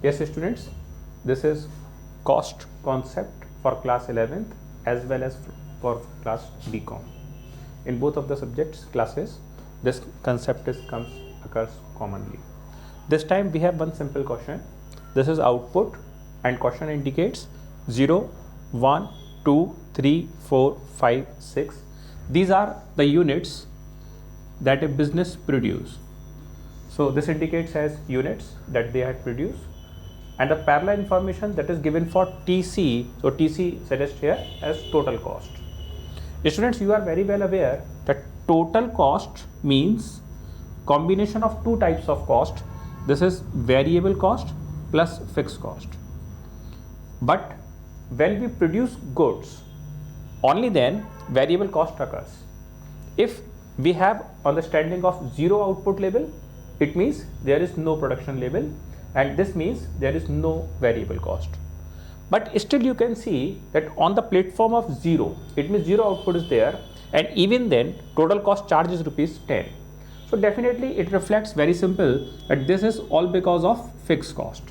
Yes students, this is cost concept for class 11th as well as for class BCom. In both of the subjects classes, this concept occurs commonly. This time we have one simple question. This is output and question indicates 0, 1, 2, 3, 4, 5, 6. These are the units that a business produce. So this indicates as units that they had produced, and the parallel information that is given for TC. So TC suggests here as total cost. Students, you are very well aware that total cost means combination of two types of cost. This is variable cost plus fixed cost. But when we produce goods, only then variable cost occurs. If we have understanding of zero output level, it means there is no production level, and this means there is no variable cost. But still you can see that on the platform of 0, it means zero output is there, and even then total cost charge is rupees 10. So definitely it reflects very simple that this is all because of fixed cost.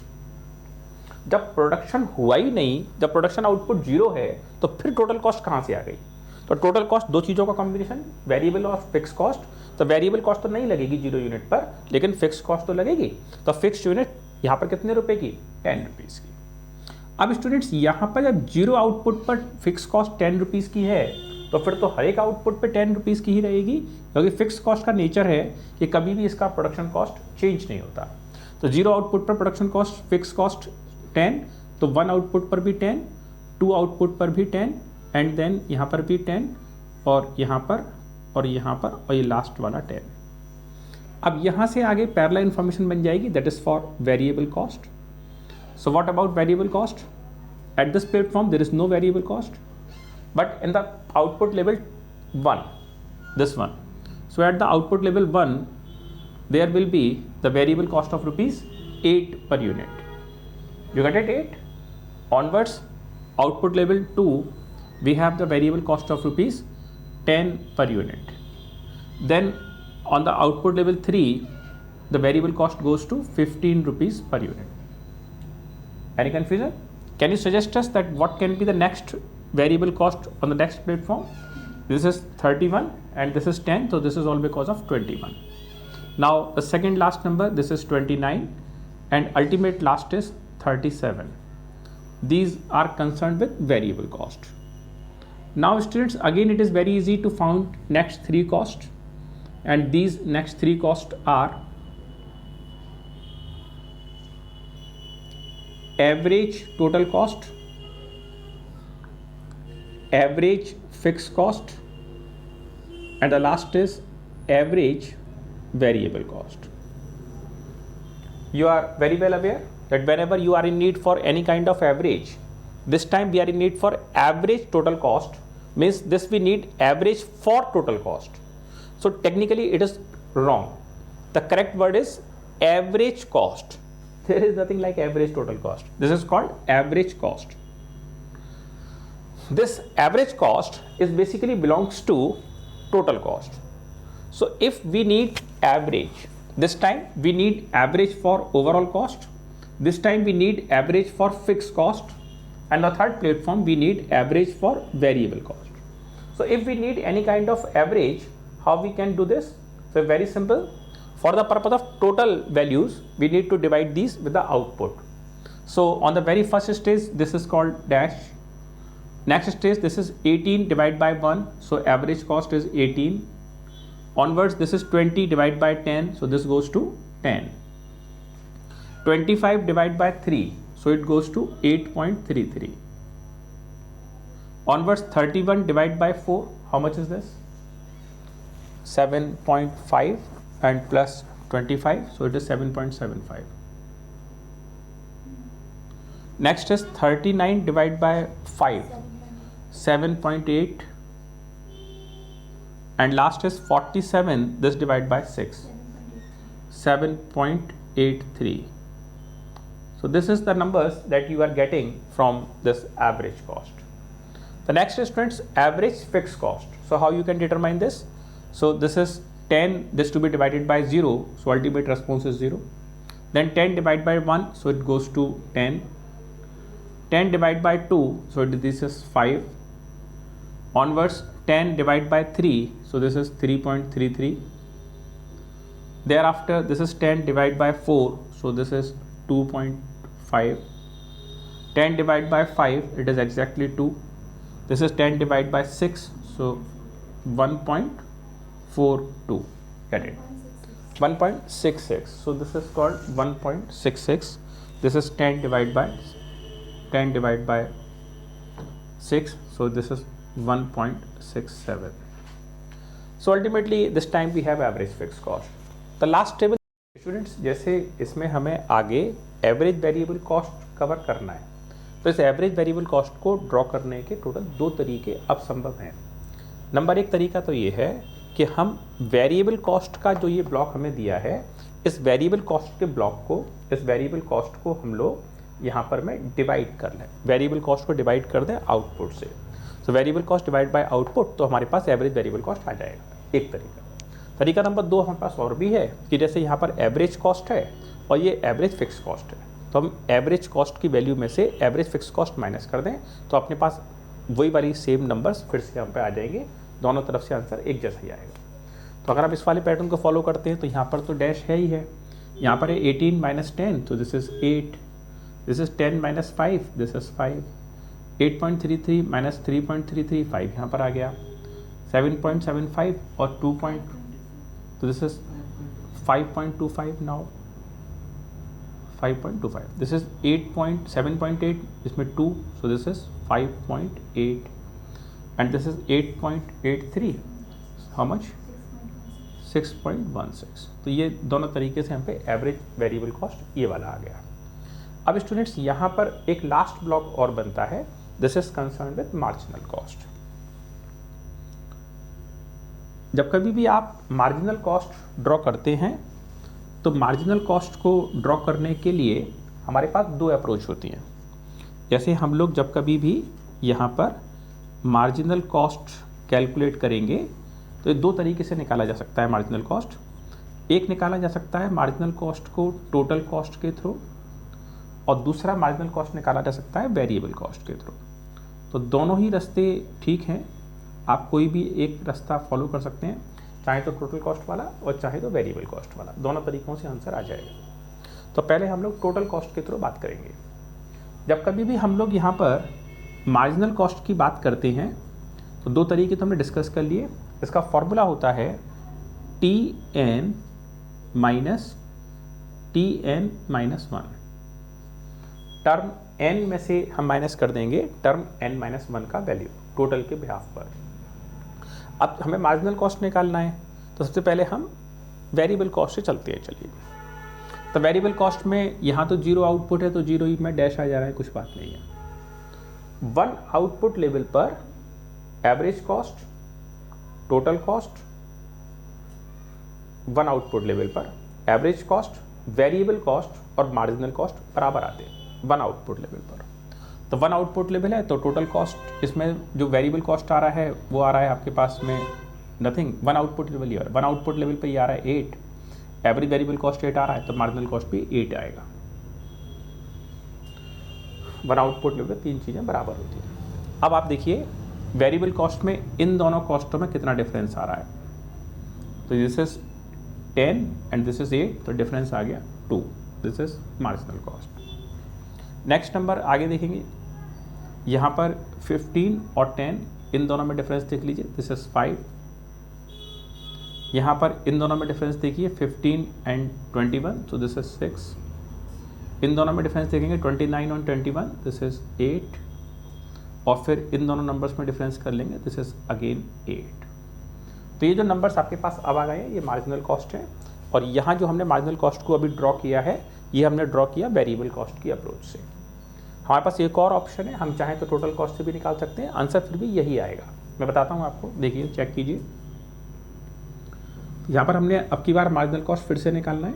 जब production हुआ ही नहीं, जब production output zero है, तो फिर total cost कहाँ से आ गई? तो टोटल कॉस्ट दो चीज़ों का कॉम्बिनेशन, वेरिएबल और फिक्स कॉस्ट. तो वेरिएबल कॉस्ट तो नहीं लगेगी जीरो यूनिट पर, लेकिन फिक्स कॉस्ट तो लगेगी. तो फिक्स यूनिट यहाँ पर कितने रुपए की? 10 रुपीज़ की. अब स्टूडेंट्स यहाँ पर जब जीरो आउटपुट पर फिक्स कॉस्ट 10 रुपीज़ की है, तो फिर तो हर एक आउटपुट पे 10 रुपीज़ की ही रहेगी, क्योंकि फिक्स कॉस्ट का नेचर है कि कभी भी इसका प्रोडक्शन कॉस्ट चेंज नहीं होता. तो जीरो आउटपुट पर प्रोडक्शन कॉस्ट फिक्स कॉस्ट 10, तो 1 आउटपुट पर भी 10, 2 आउटपुट पर भी 10, एंड देन यहाँ पर भी 10, और यहाँ पर और यहाँ पर, और ये लास्ट वाला 10. अब यहाँ से आगे पैरेलल इंफॉर्मेशन बन जाएगी, that is for variable cost. So what about variable cost? At this platform there is no variable cost, but in the output level 1, this one. So at the output level 1, there will be the variable cost of rupees 8 per unit. You got it? 8. Onwards, output level 2, we have the variable cost of rupees 10 per unit. Then on the output level 3, the variable cost goes to 15 rupees per unit. Any confusion? Can you suggest us that what can be the next variable cost on the next platform? This is 31 and this is 10, so this is all because of 21. Now the second last number, this is 29, and ultimate last is 37. These are concerned with variable cost. Now students, again it is very easy to find next three costs, and these next three costs are average total cost, average fixed cost, and the last is average variable cost. You are very well aware that whenever you are in need for any kind of average, this time we are in need for average total cost, means this we need average for total cost. So technically it is wrong. The correct word is average cost. There is nothing like average total cost. This is called average cost. This average cost is basically belongs to total cost. So if we need average, this time we need average for overall cost, this time we need average for fixed cost, and the third platform we need average for variable cost. So if we need any kind of average, how we can do this? So very simple. For the purpose of total values, we need to divide these with the output. So on the very first stage, this is called dash. Next stage, this is 18 divided by 1. So average cost is 18. Onwards, this is 20 divided by 10. So this goes to 10. 25 divided by 3. So it goes to 8.33. Onwards, 31 divided by 4. How much is this? 7.5. and plus 25, so it is 7.75. Next is 39 divided by 5, 7.8, and last is 47, this divided by 6, 7.83. So this is the numbers that you are getting from this average cost. The next is students, average fixed cost. So how you can determine this? So this is 10, this to be divided by 0, so ultimate response is 0. then 10 divided by 1, so it goes to 10. 10 divided by 2, so this is 5. Onwards 10 divided by 3, so this is 3.33. Thereafter this is 10 divided by 4, so this is 2.5. 10 divided by 5, it is exactly 2. This is 10 divided by 6, so 1.42. Get it? 1.66. So this is called 1.66. This is 10 divided by 6, so this is 1.67. So ultimately this time we have average fixed cost. The last table, students, जैसे इसमें हमें आगे average variable cost cover करना है, तो इस average variable cost को draw करने के टोटल 2 तरीके अब संभव हैं. नंबर 1 तरीका तो ये है कि हम वेरिएबल कॉस्ट का जो ये ब्लॉक हमें दिया है, इस वेरिएबल कॉस्ट के ब्लॉक को, इस वेरिएबल कॉस्ट को हम लोग यहाँ पर मैं डिवाइड कर लें, वेरिएबल कॉस्ट को डिवाइड कर दें आउटपुट से. तो variable cost divide by output, तो हमारे पास एवरेज वेरिएबल कॉस्ट आ जाएगा. एक तरीका. तरीका नंबर 2 हमारे पास और भी है कि जैसे यहाँ पर एवरेज कॉस्ट है और ये एवरेज फिक्स कॉस्ट है, तो हम एवरेज कॉस्ट की वैल्यू में से एवरेज फिक्स कॉस्ट माइनस कर दें, तो अपने पास वही वाली सेम नंबर्स फिर से यहाँ पे आ जाएंगे. दोनों तरफ से आंसर एक जैसा ही आएगा. तो अगर आप इस वाले पैटर्न को फॉलो करते हैं तो यहाँ पर तो डैश है ही है. यहाँ पर है 18 माइनस 10, तो this is 8. This is 10 minus 5, this is 5. 8.33 minus 3.33, 5 यहाँ पर आ गया. 7.75 और 2. तो this is 5.25 now. 5.25. This is 7.8, इसमें 2, so this is 5.8. and this is 8.83. how much? 6.16. तो ये दोनों तरीके से हम पे एवरेज वेरिएबल कॉस्ट ये वाला आ गया. अब स्टूडेंट्स यहाँ पर एक लास्ट ब्लॉक और बनता है. This is concern with marginal cost. जब कभी भी आप मार्जिनल कॉस्ट ड्रॉ करते हैं, तो मार्जिनल कॉस्ट को ड्रॉ करने के लिए हमारे पास 2 अप्रोच होती हैं. जैसे हम लोग जब कभी भी यहाँ पर मार्जिनल कॉस्ट कैलकुलेट करेंगे, तो ये 2 तरीके से निकाला जा सकता है मार्जिनल कॉस्ट. एक निकाला जा सकता है मार्जिनल कॉस्ट को टोटल कॉस्ट के थ्रू, और दूसरा मार्जिनल कॉस्ट निकाला जा सकता है वेरिएबल कॉस्ट के थ्रू. तो दोनों ही रास्ते ठीक हैं, आप कोई भी एक रास्ता फॉलो कर सकते हैं, चाहे तो टोटल कॉस्ट वाला और चाहे तो वेरिएबल कॉस्ट वाला. दोनों तरीक़ों से आंसर आ जाएगा. तो पहले हम लोग टोटल कॉस्ट के थ्रू बात करेंगे. जब कभी भी हम लोग यहाँ पर मार्जिनल कॉस्ट की बात करते हैं, तो 2 तरीके तो हमने डिस्कस कर लिए. इसका फॉर्मूला होता है TN minus TN-1. Term n में से हम माइनस कर देंगे टर्म n-1 का वैल्यू टोटल के बिहाफ पर. अब हमें मार्जिनल कॉस्ट निकालना है, तो सबसे पहले हम वेरिएबल कॉस्ट से चलते हैं. चलिए, तो वेरिएबल कॉस्ट में यहाँ तो 0 आउटपुट है, तो 0 ही में डैश आ जा रहा है, कुछ बात नहीं है. 1 आउटपुट लेवल पर average cost, total cost, 1 output level पर एवरेज कॉस्ट, वेरिएबल कॉस्ट और मार्जिनल कॉस्ट बराबर आते हैं 1 आउटपुट लेवल पर. तो 1 आउटपुट लेवल है, तो टोटल कॉस्ट, इसमें जो वेरिएबल कॉस्ट आ रहा है वो आ रहा है आपके पास में नथिंग. 1 आउटपुट लेवल ये 1 आउटपुट लेवल पर ये आ रहा है 8. एवरेज वेरिएबल कॉस्ट 8 आ रहा है, तो मार्जिनल कॉस्ट भी 8 आएगा. 1 आउटपुट लेवल पर 3 चीज़ें बराबर होती हैं. अब आप देखिए वेरिएबल कॉस्ट में इन दोनों कॉस्टों में कितना डिफरेंस आ रहा है. तो this is 10 and this is 8, तो डिफरेंस आ गया 2. This is marginal cost. Next number आगे देखेंगे, यहाँ पर 15 और 10 इन दोनों में डिफरेंस देख लीजिए. This is 5. यहाँ पर इन दोनों में डिफरेंस देखिए 15 एंड 21, तो दिस इज 6. इन दोनों में डिफरेंस देखेंगे 29 और 21, दिस इज 8. और फिर इन दोनों नंबर्स में डिफरेंस कर लेंगे, दिस इज अगेन 8. तो ये जो नंबर्स आपके पास अब आ गए हैं, ये मार्जिनल कॉस्ट है. और यहाँ जो हमने मार्जिनल कॉस्ट को अभी ड्रॉ किया है, ये हमने ड्रॉ किया वेरिएबल कॉस्ट की अप्रोच से. हमारे पास एक और ऑप्शन है, हम चाहें तो टोटल कॉस्ट से भी निकाल सकते हैं. आंसर फिर भी यही आएगा. मैं बताता हूँ आपको, देखिए चेक कीजिए. यहाँ पर हमने अब की बार मार्जिनल कॉस्ट फिर से निकालना है.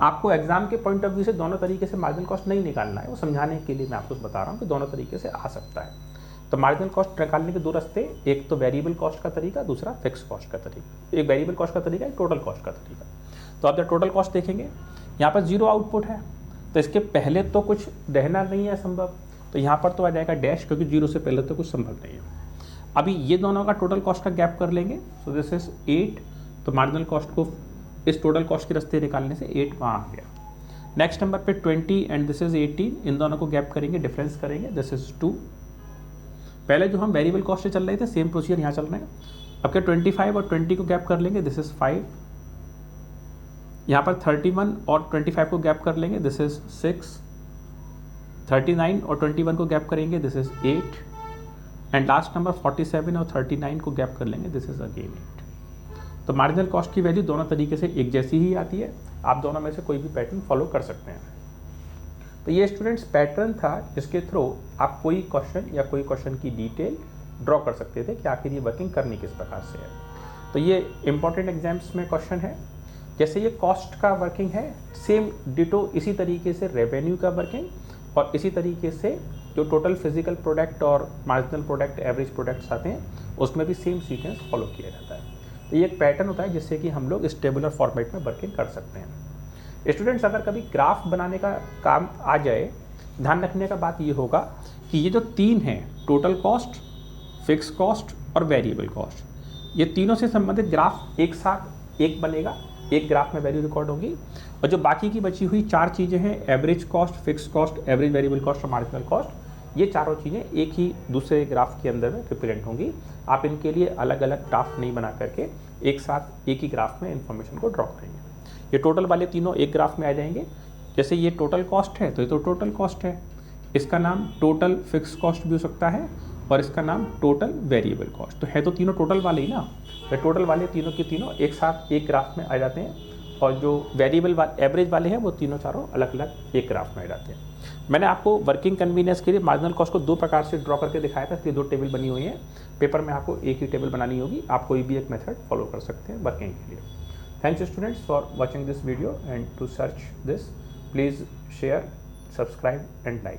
आपको एग्जाम के पॉइंट ऑफ व्यू से दोनों तरीके से मार्जिनल कॉस्ट नहीं निकालना है, वो समझाने के लिए मैं आपको बता रहा हूँ कि दोनों तरीके से आ सकता है. तो मार्जिनल कॉस्ट निकालने के 2 रास्ते, एक तो वेरिएबल कॉस्ट का तरीका, दूसरा फिक्स कॉस्ट का तरीका. एक वेरिएबल कॉस्ट का तरीका, एक टोटल कॉस्ट का तरीका. तो आप जब टोटल कॉस्ट देखेंगे, यहाँ पर 0 आउटपुट है, तो इसके पहले तो कुछ रहना नहीं है संभव, तो यहाँ पर तो आ जाएगा डैश, क्योंकि 0 से पहले तो कुछ संभव नहीं है। अभी ये दोनों का टोटल कॉस्ट का गैप कर लेंगे, सो दिस इज 8, तो मार्जिनल कॉस्ट को इस टोटल कॉस्ट के रास्ते निकालने से 8 वहाँ आ गया। नेक्स्ट नंबर पे 20 एंड दिस इज 18, इन दोनों को गैप करेंगे, डिफरेंस करेंगे, दिस इज 2। पहले जो हम वेरिएबल कॉस्ट से चल रहे थे सेम प्रोसीजर यहाँ चल रहे हैं। अब क्या 25 और 20 को गैप कर लेंगे, दिस इज 5। यहाँ पर 31 और 25 को गैप कर लेंगे, दिस इज 6। 39 और 21 को गैप करेंगे, this is 8। And last number 47 और 39 को गैप कर लेंगे, दिस इज अगेन 8। तो मार्जिनल कॉस्ट की वैल्यू दोनों तरीके से एक जैसी ही आती है, आप दोनों में से कोई भी पैटर्न फॉलो कर सकते हैं। तो ये स्टूडेंट्स पैटर्न था जिसके थ्रू आप कोई क्वेश्चन या कोई क्वेश्चन की डिटेल ड्रॉ कर सकते थे कि आखिर ये वर्किंग करनी किस प्रकार से है। तो ये इंपॉर्टेंट एग्जाम्स में क्वेश्चन है। जैसे ये कॉस्ट का वर्किंग है, सेम डिटो इसी तरीके से रेवेन्यू का वर्किंग और इसी तरीके से जो टोटल फिजिकल प्रोडक्ट और मार्जिनल प्रोडक्ट, एवरेज प्रोडक्ट्स आते हैं, उसमें भी सेम सीक्वेंस फॉलो किया जाता है। तो ये एक पैटर्न होता है जिससे कि हम लोग इस टेबुलर फॉर्मेट में वर्किंग कर सकते हैं। स्टूडेंट्स, अगर कभी ग्राफ बनाने का काम आ जाए, ध्यान रखने का बात ये होगा कि ये जो 3 हैं, टोटल कॉस्ट, फिक्स कॉस्ट और वेरिएबल कॉस्ट, ये तीनों से संबंधित ग्राफ एक साथ एक बनेगा, एक ग्राफ में वैल्यू रिकॉर्ड होगी। और जो बाकी की बची हुई 4 चीज़ें हैं, average cost, fix cost, average variable cost और मार्जिनल कॉस्ट, ये चारों चीज़ें एक ही दूसरे ग्राफ के अंदर में रिप्रेजेंट होंगी। आप इनके लिए अलग अलग ग्राफ नहीं बना करके एक साथ एक ही ग्राफ में इंफॉर्मेशन को ड्रॉ करेंगे। ये टोटल वाले तीनों एक ग्राफ में आ जाएंगे। जैसे ये टोटल कॉस्ट है तो ये तो टोटल कॉस्ट है, इसका नाम टोटल फिक्स कॉस्ट भी हो सकता है और इसका नाम टोटल वेरिएबल कॉस्ट। तो है तो तीनों टोटल वाले ही ना, तो टोटल वाले तीनों के तीनों एक साथ एक ग्राफ में आ जाते हैं और जो वेरिएबल एवरेज वाले हैं वो तीनों चारों अलग अलग एक ग्राफ में आ जाते हैं। मैंने आपको वर्किंग कन्वीनियंस के लिए मार्जिनल कॉस्ट को 2 प्रकार से ड्रॉ करके दिखाया था, इसलिए 2 टेबल बनी हुई हैं। पेपर में आपको एक ही टेबल बनानी होगी, आप कोई भी एक मेथड फॉलो कर सकते हैं वर्किंग के लिए। Thanks students for watching this video and to search this please share, subscribe and like.